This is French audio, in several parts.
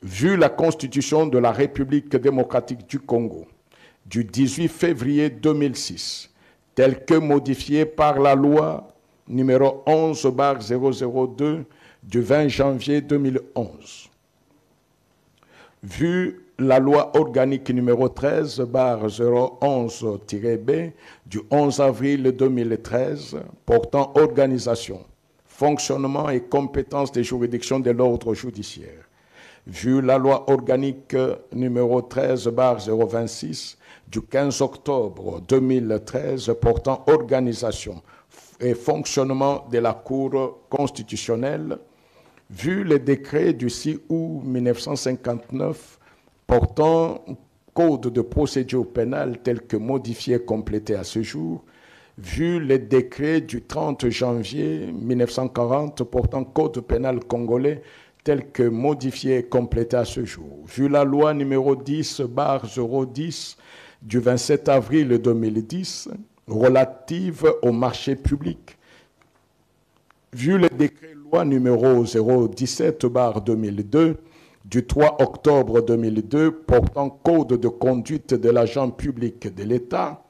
Vu la Constitution de la République démocratique du Congo du 18 février 2006, telle que modifiée par la loi numéro 11/002 du 20 janvier 2011. Vu la loi organique numéro 13/011-B du 11 avril 2013 portant organisation, fonctionnement et compétences des juridictions de l'ordre judiciaire. Vu la loi organique numéro 13/026 du 15 octobre 2013 portant organisation et fonctionnement de la Cour constitutionnelle, vu le décret du 6 août 1959 portant code de procédure pénale tel que modifié et complété à ce jour, vu le décret du 30 janvier 1940 portant code pénal congolais tel que modifié et complété à ce jour, vu la loi numéro 10/010 du 27 avril 2010 relative au marché public, vu le décret loi numéro 017/2002 du 3 octobre 2002 portant code de conduite de l'agent public de l'État,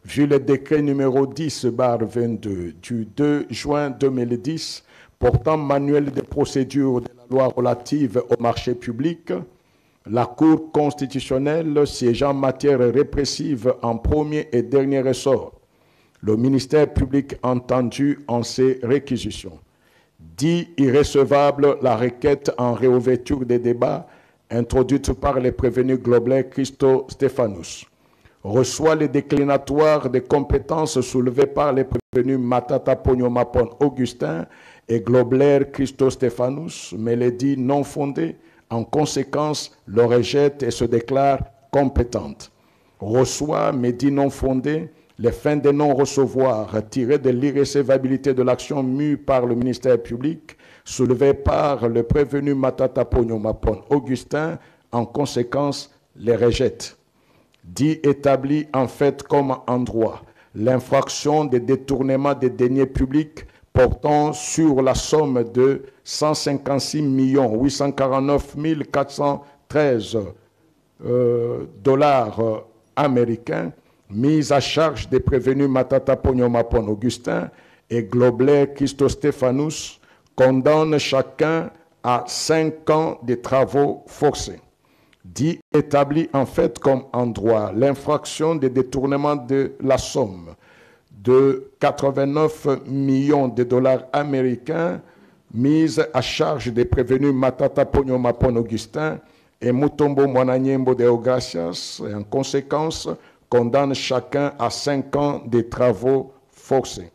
vu le décret numéro 10/22 du 2 juin 2010 portant manuel de procédure de la loi relative au marché public, la Cour constitutionnelle siégeant en matière répressive en premier et dernier ressort, le ministère public entendu en ces réquisitions. Dit irrecevable la requête en réouverture des débats introduite par les prévenus Globler Christo Stéphanous. Reçoit les déclinatoires des compétences soulevées par les prévenus Matata Pogno-Mapon Augustin et Globler Christo Stéphanous, mais les dit non fondées. En conséquence, le rejette et se déclare compétente. Reçoit, mais dit non fondées, les fins de non-recevoir tirées de l'irrécevabilité de l'action mue par le ministère public, soulevée par le prévenu Matata Pogno-Mapon Augustin, en conséquence, les rejette. Dit établi en fait comme en droit l'infraction de détournement des deniers publics portant sur la somme de 156 849 413 dollars américains mise à charge des prévenus Matata Pogno-Mapon Augustin et Globler Christo Stéphanous condamne chacun à 5 ans de travaux forcés. Dit établi en fait comme en droit l'infraction de détournement de la somme de 89 millions de dollars américains mise à charge des prévenus Matata Pogno-Mapon Augustin et Mutombo Mwananyembo Deogracias et en conséquence condamne chacun à 5 ans de travaux forcés.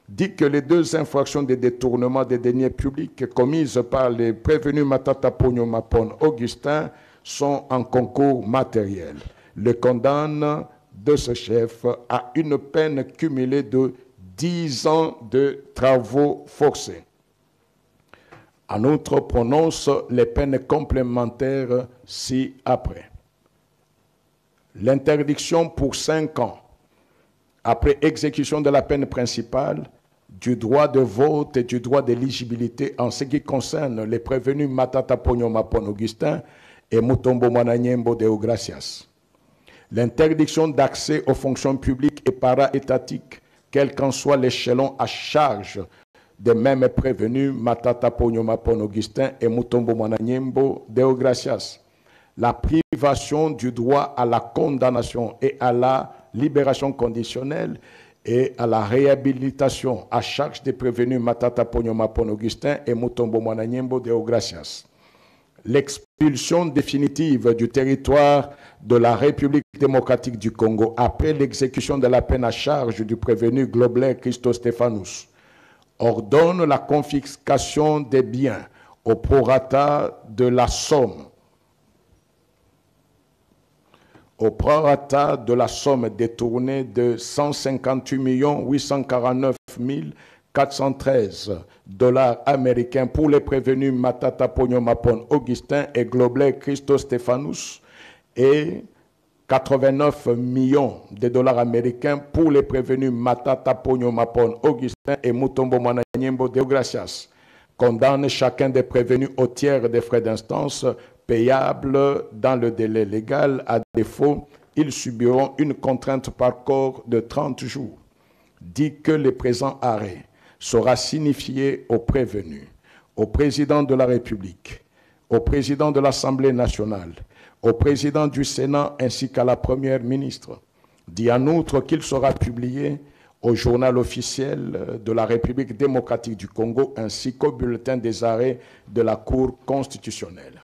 Dit que les deux infractions de détournement des deniers publics commises par les prévenus Matata Pogno-Mapon Augustin sont en concours matériel. Le condamne de ce chef à une peine cumulée de 10 ans de travaux forcés. En outre, prononce les peines complémentaires ci-après. L'interdiction pour 5 ans, après exécution de la peine principale, du droit de vote et du droit d'éligibilité en ce qui concerne les prévenus Matata Pogno-Mapon Augustin et Mutombo Mwananyembo Deogracias. L'interdiction d'accès aux fonctions publiques et para-étatiques, quel qu'en soit l'échelon à charge des mêmes prévenus Matata Pogno-Mapon Augustin et Mutombo Mwananyembo Deogracias. La privation du droit à la condamnation et à la libération conditionnelle et à la réhabilitation à charge des prévenus Matata Pogno-Mapon Augustin et Mutombo Mwananyembo Deogracias. L'expulsion définitive du territoire de la République démocratique du Congo après l'exécution de la peine à charge du prévenu Globler Christo Stéphanous ordonne la confiscation des biens au prorata de la somme détournée de 158 849 413 dollars américains pour les prévenus Matata Pogno-Mapon Augustin et Globler Christo Stéphanous et 89 millions de dollars américains pour les prévenus Matata Pogno-Mapon Augustin et Mutombo Mwananyembo Deogracias, condamne chacun des prévenus au tiers des frais d'instance payables dans le délai légal. À défaut, ils subiront une contrainte par corps de 30 jours. Dit que le présent arrêt sera signifié aux prévenus, au président de la République, au président de l'Assemblée nationale, au président du Sénat ainsi qu'à la Première ministre. Dit en outre qu'il sera publié au journal officiel de la République démocratique du Congo ainsi qu'au bulletin des arrêts de la Cour constitutionnelle.